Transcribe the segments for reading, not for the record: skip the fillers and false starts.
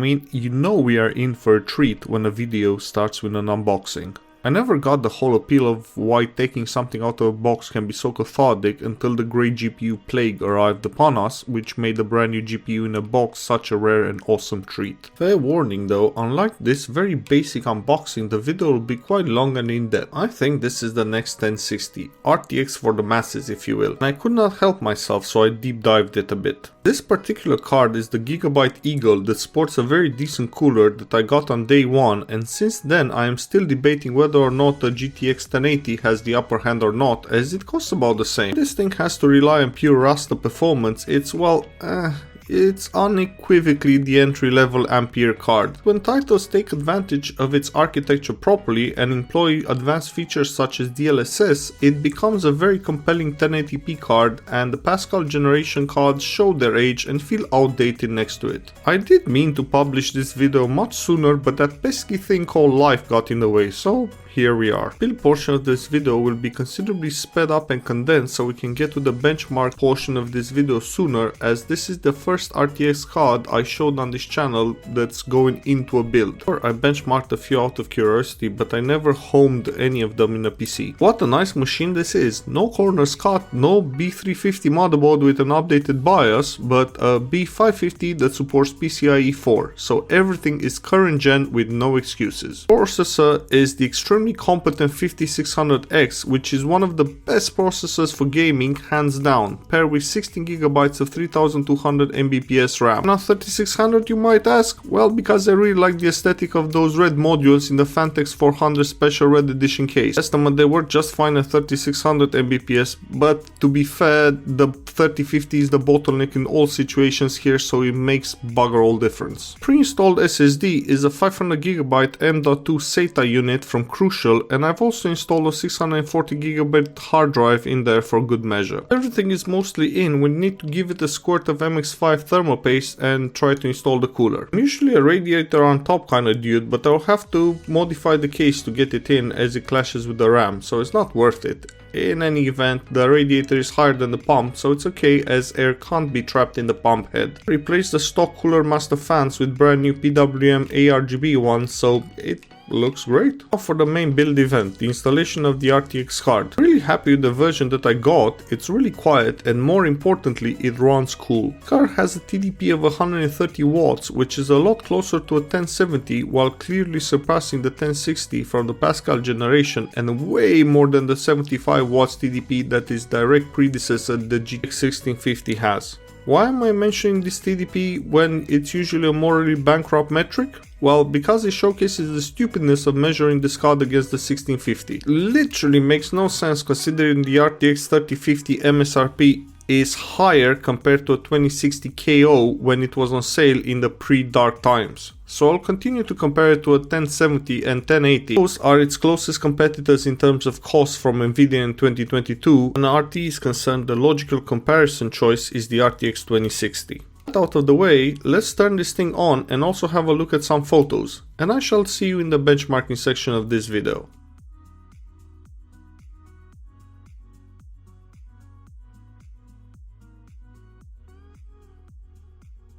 mean, you know we are in for a treat when a video starts with an unboxing. I never got the whole appeal of why taking something out of a box can be so cathartic until the grey GPU plague arrived upon us, which made a brand new GPU in a box such a rare and awesome treat. Fair warning though, unlike this very basic unboxing, the video will be quite long and in-depth. I think this is the next 1060, RTX for the masses if you will, and I could not help myself so I deep dived it a bit. This particular card is the Gigabyte Eagle that sports a very decent cooler that I got on day one, and since then I am still debating whether or not the GTX 1080 has the upper hand or not, as it costs about the same. This thing has to rely on pure raster performance. It's unequivocally the entry-level Ampere card. When titles take advantage of its architecture properly and employ advanced features such as DLSS, it becomes a very compelling 1080p card, and the Pascal generation cards show their age and feel outdated next to it. I did mean to publish this video much sooner, but that pesky thing called life got in the way, so here we are. The build portion of this video will be considerably sped up and condensed so we can get to the benchmark portion of this video sooner, as this is the first RTX card I showed on this channel that's going into a build. I benchmarked a few out of curiosity, but I never homed any of them in a PC. What a nice machine this is. No corners cut, no B350 motherboard with an updated BIOS, but a B550 that supports PCIe 4, so everything is current gen with no excuses. Processor is the extremely competent 5600X, which is one of the best processors for gaming hands down, paired with 16GB of 3200 Mbps RAM. Now 3600 you might ask? Well, because I really like the aesthetic of those red modules in the Fantex 400 special red edition case. Estimate they work just fine at 3600 Mbps, but to be fair, the 3050 is the bottleneck in all situations here, so it makes bugger all difference. Pre-installed SSD is a 500GB M.2 SATA unit from Crucial, and I've also installed a 640GB hard drive in there for good measure. Everything is mostly in. We need to give it a squirt of MX5 thermal paste and try to install the cooler. I'm usually a radiator on top kind of dude, but I'll have to modify the case to get it in as it clashes with the RAM, so it's not worth it. In any event, the radiator is higher than the pump, so it's okay as air can't be trapped in the pump head. Replace the stock Cooler Master fans with brand new PWM ARGB ones, so it looks great. Now for the main build event, the installation of the RTX card. Really happy with the version that I got. It's really quiet and more importantly it runs cool. The card has a TDP of 130 watts, which is a lot closer to a 1070 while clearly surpassing the 1060 from the Pascal generation and way more than the 75 watts TDP that its direct predecessor the GTX 1650 has. Why am I mentioning this TDP when it's usually a morally bankrupt metric? Well, because it showcases the stupidness of measuring this card against the 1650. Literally makes no sense considering the RTX 3050 MSRP is higher compared to a 2060 KO when it was on sale in the pre-dark times. So I'll continue to compare it to a 1070 and 1080. Those are its closest competitors in terms of cost from Nvidia in 2022. When RT is concerned, the logical comparison choice is the RTX 2060. Out of the way, let's turn this thing on and also have a look at some photos, and I shall see you in the benchmarking section of this video.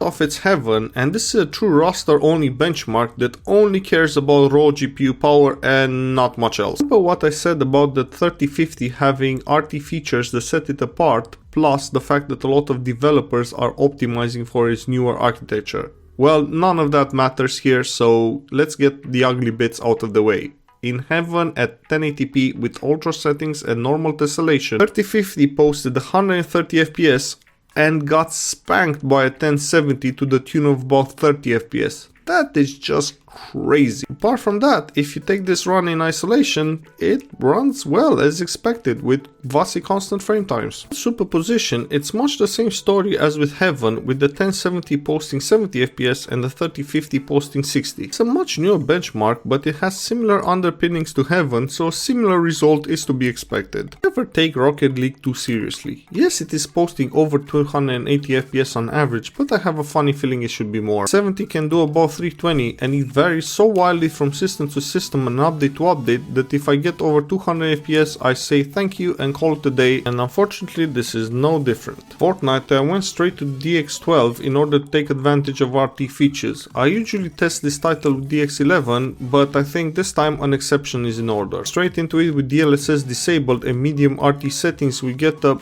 Off its heaven, and this is a true raster only benchmark that only cares about raw GPU power and not much else. Remember what I said about the 3050 having RT features that set it apart, plus the fact that a lot of developers are optimizing for its newer architecture? Well, none of that matters here, so let's get the ugly bits out of the way. In heaven at 1080p with ultra settings and normal tessellation, 3050 posted 130 FPS and got spanked by a 1070 to the tune of about 30 FPS. That is just crazy. Apart from that, if you take this run in isolation, it runs well as expected with vastly constant frame times. Superposition, it's much the same story as with Heaven, with the 1070 posting 70 FPS and the 3050 posting 60. It's a much newer benchmark, but it has similar underpinnings to Heaven, so a similar result is to be expected. Never take Rocket League too seriously. Yes, it is posting over 280 FPS on average, but I have a funny feeling it should be more. 70 can do about 320 and it varies so wildly from system to system and update to update that if I get over 200 FPS I say thank you and call it a day, and unfortunately this is no different. Fortnite, I went straight to DX12 in order to take advantage of RT features. I usually test this title with DX11, but I think this time an exception is in order. Straight into it with DLSS disabled and medium RT settings, we get a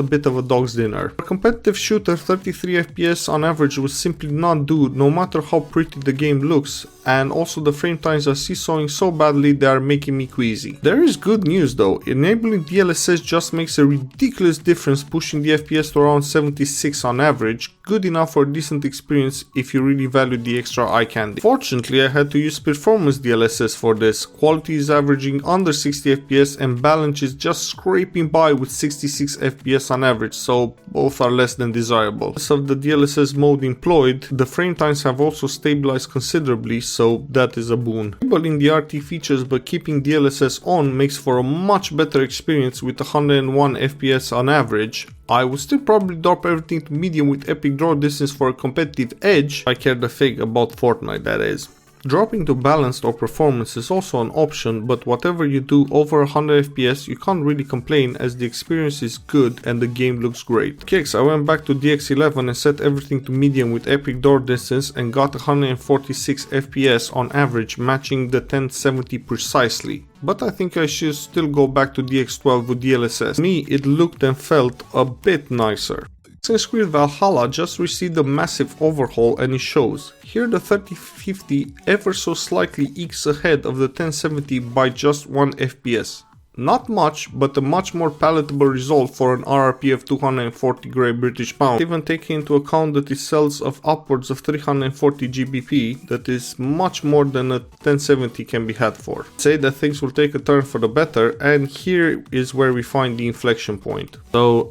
bit of a dog's dinner. For a competitive shooter, 33 FPS on average will simply not do, no matter how pretty the game looks, and also the frame times are seesawing so badly they are making me queasy. There is good news though, enabling DLSS just makes a ridiculous difference, pushing the FPS to around 76 on average, good enough for a decent experience if you really value the extra eye candy. Fortunately, I had to use performance DLSS for this. Quality is averaging under 60 FPS and balance is just scraping by with 66 FPS on average, so both are less than desirable. As of the DLSS mode employed, the frame times have also stabilized considerably, so that is a boon. Enabling the RT features but keeping DLSS on makes for a much better experience with 101 FPS on average. I would still probably drop everything to medium with epic draw distance for a competitive edge. I care the fig about Fortnite, that is. Dropping to balanced or performance is also an option, but whatever you do over 100 FPS you can't really complain as the experience is good and the game looks great. Kicks, I went back to DX11 and set everything to medium with epic door distance and got 146 FPS on average, matching the 1070 precisely. But I think I should still go back to DX12 with DLSS. To me, it looked and felt a bit nicer. Assassin's Creed Valhalla just received a massive overhaul and it shows. Here the 3050 ever so slightly ekes ahead of the 1070 by just 1 FPS. Not much, but a much more palatable result for an RRP of 240 Great British Pounds, even taking into account that it sells of upwards of 340 GBP, that is much more than a 1070 can be had for. Say that things will take a turn for the better, and here is where we find the inflection point. So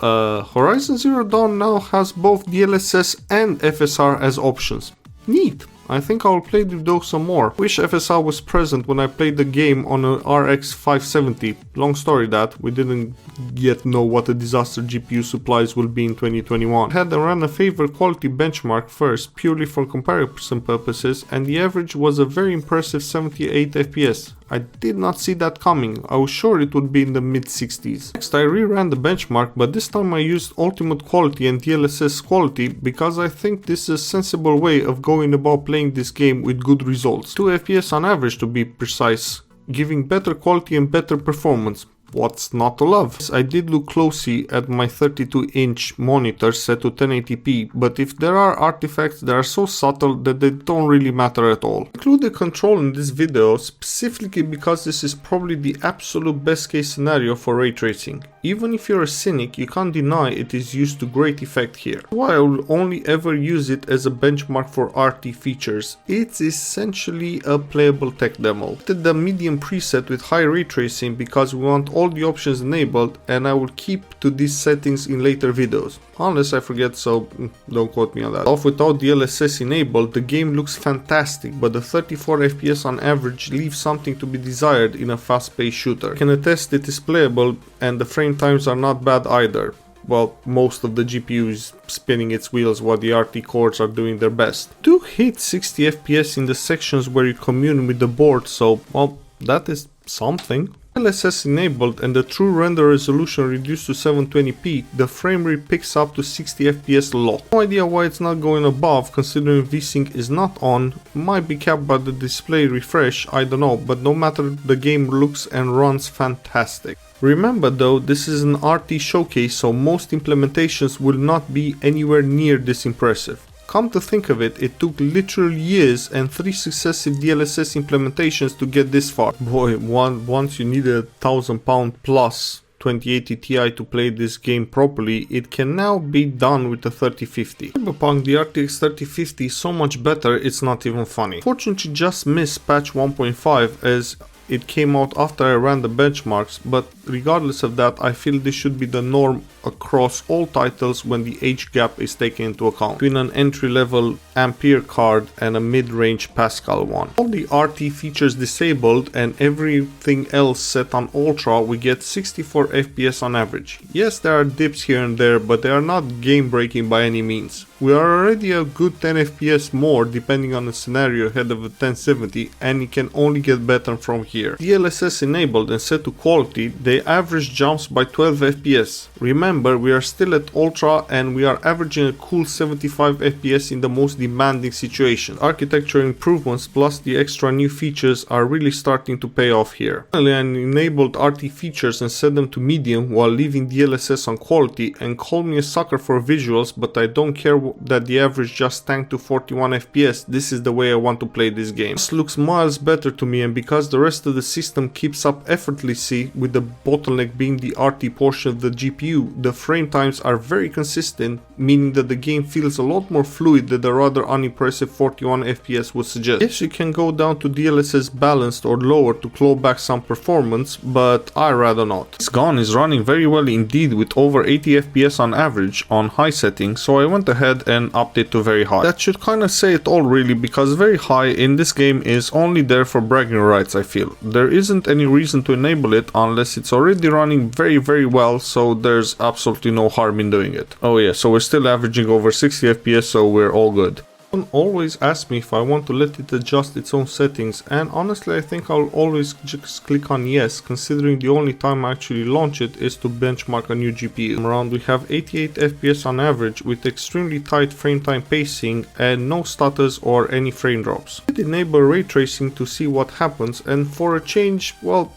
Horizon Zero Dawn now has both DLSS and FSR as options. Neat! I think I will play with those some more. Wish FSR was present when I played the game on a RX 570. Long story that, we didn't yet know what a disaster GPU supplies will be in 2021. I had to run a favorite quality benchmark first, purely for comparison purposes, and the average was a very impressive 78 FPS. I did not see that coming. I was sure it would be in the mid-60s. Next, I reran the benchmark, but this time I used ultimate quality and DLSS quality because I think this is a sensible way of going about playing this game with good results. 2 FPS on average to be precise, giving better quality and better performance. What's not to love? I did look closely at my 32-inch monitor set to 1080p, but if there are artifacts that are so subtle that they don't really matter at all. Include the control in this video specifically because this is probably the absolute best case scenario for ray tracing. Even if you're a cynic, you can't deny it is used to great effect here. Why I will only ever use it as a benchmark for RT features. It's essentially a playable tech demo. I did the medium preset with high ray tracing because we want all the options enabled, and I will keep to these settings in later videos. Unless I forget, so don't quote me on that. Off without DLSS enabled, the game looks fantastic, but the 34 FPS on average leaves something to be desired in a fast-paced shooter. I can attest it is playable and the frame times are not bad either. Well, most of the GPU is spinning its wheels while the RT cores are doing their best. Do hit 60 FPS in the sections where you commune with the board, so well, that is something. DLSS enabled and the true render resolution reduced to 720p, the frame rate picks up to 60 FPS locked. No idea why it's not going above, considering VSync is not on. Might be capped by the display refresh, I don't know, but no matter, the game looks and runs fantastic. Remember though, this is an RT showcase, so most implementations will not be anywhere near this impressive. Come to think of it, it took literal years and 3 successive DLSS implementations to get this far. Boy, once you need a £1,000 plus 2080 Ti to play this game properly, it can now be done with the 3050. Cyberpunk, the RTX 3050 is so much better, it's not even funny. Fortunately, just missed patch 1.5 as it came out after I ran the benchmarks, but regardless of that, I feel this should be the norm across all titles when the age gap is taken into account, between an entry-level Ampere card and a mid-range Pascal one. All the RT features disabled and everything else set on Ultra, we get 64 FPS on average. Yes, there are dips here and there, but they are not game-breaking by any means. We are already a good 10 FPS more depending on the scenario ahead of a 1070, and it can only get better from here. DLSS enabled and set to quality, the average jumps by 12 FPS. Remember, we are still at ultra and we are averaging a cool 75 FPS in the most demanding situations. Architecture improvements plus the extra new features are really starting to pay off here. Finally, I enabled RT features and set them to medium while leaving DLSS on quality, and call me a sucker for visuals, but I don't care that the average just tanked to 41 FPS. This is the way I want to play this game. This looks miles better to me, and because the rest of the system keeps up effortlessly with the bottleneck being the RT portion of the GPU, the frame times are very consistent, meaning that the game feels a lot more fluid than the rather unimpressive 41 FPS would suggest. Yes, you can go down to DLSS balanced or lower to claw back some performance, but I rather not. This gun is running very well indeed with over 80 FPS on average on high settings, so I went ahead and upped it to very high. That should kinda say it all really, because very high in this game is only there for bragging rights, I feel. There isn't any reason to enable it unless it's already running very well, so there's absolutely no harm in doing it. Oh yeah, so we're still averaging over 60 FPS, so we're all good. Someone always asks me if I want to let it adjust its own settings, and honestly I think I'll always just click on yes, considering the only time I actually launch it is to benchmark a new GPU. Around we have 88 FPS on average with extremely tight frame time pacing and no stutters or any frame drops. I did enable ray tracing to see what happens, and for a change, well,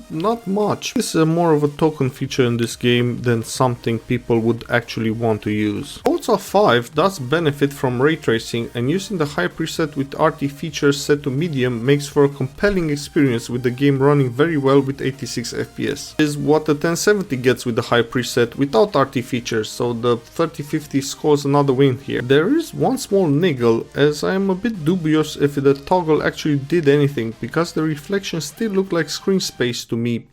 not much. This is more of a token feature in this game than something people would actually want to use. Forza 5 does benefit from ray tracing, and using the high preset with RT features set to medium makes for a compelling experience with the game running very well with 86 FPS. This is what the 1070 gets with the high preset without RT features, so the 3050 scores another win here. There is one small niggle, as I am a bit dubious if the toggle actually did anything, because the reflections still look like screen space to me.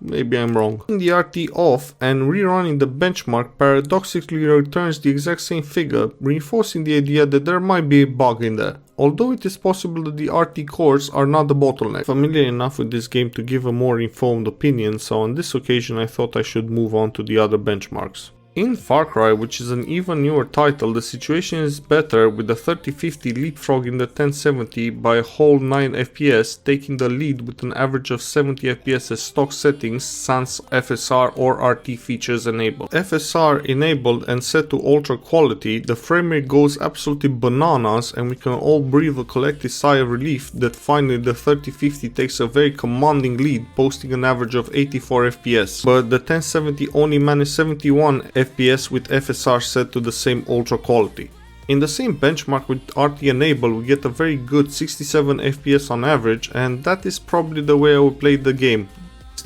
Maybe I'm wrong. Turning the RT off and rerunning the benchmark paradoxically returns the exact same figure, reinforcing the idea that there might be a bug in there. Although it is possible that the RT cores are not the bottleneck. Familiar enough with this game to give a more informed opinion, so on this occasion I thought I should move on to the other benchmarks. In Farcry, which is an even newer title, the situation is better, with the 3050 leapfrogging the 1070 by a whole 9 FPS, taking the lead with an average of 70 FPS as stock settings sans FSR or RT features enabled. FSR enabled and set to ultra quality, the frame rate goes absolutely bananas, and we can all breathe a collective sigh of relief that finally the 3050 takes a very commanding lead, posting an average of 84 FPS. But the 1070 only managed 71 FPS with FSR set to the same ultra quality. In the same benchmark with RT enable, we get a very good 67 FPS on average, and that is probably the way I would play the game.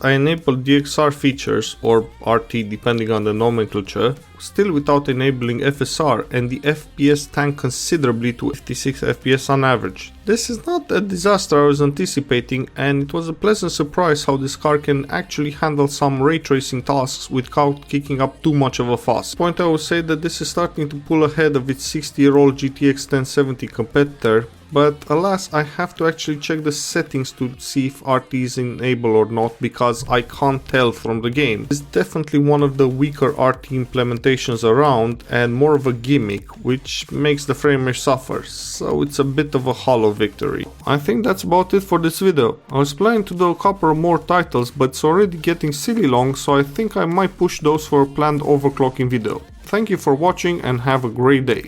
I enabled DXR features, or RT depending on the nomenclature, still without enabling FSR, and the FPS tanked considerably to 56 FPS on average. This is not a disaster I was anticipating, and it was a pleasant surprise how this car can actually handle some ray tracing tasks without kicking up too much of a fuss. At this point I would say that this is starting to pull ahead of its 60-year-old GTX 1070 competitor, but alas, I have to actually check the settings to see if RT is enabled or not, because I can't tell from the game. It's definitely one of the weaker RT implementations around and more of a gimmick, which makes the frame rate suffer, so it's a bit of a hollow victory. I think that's about it for this video. I was planning to do a couple more titles, but it's already getting silly long, so I think I might push those for a planned overclocking video. Thank you for watching and have a great day.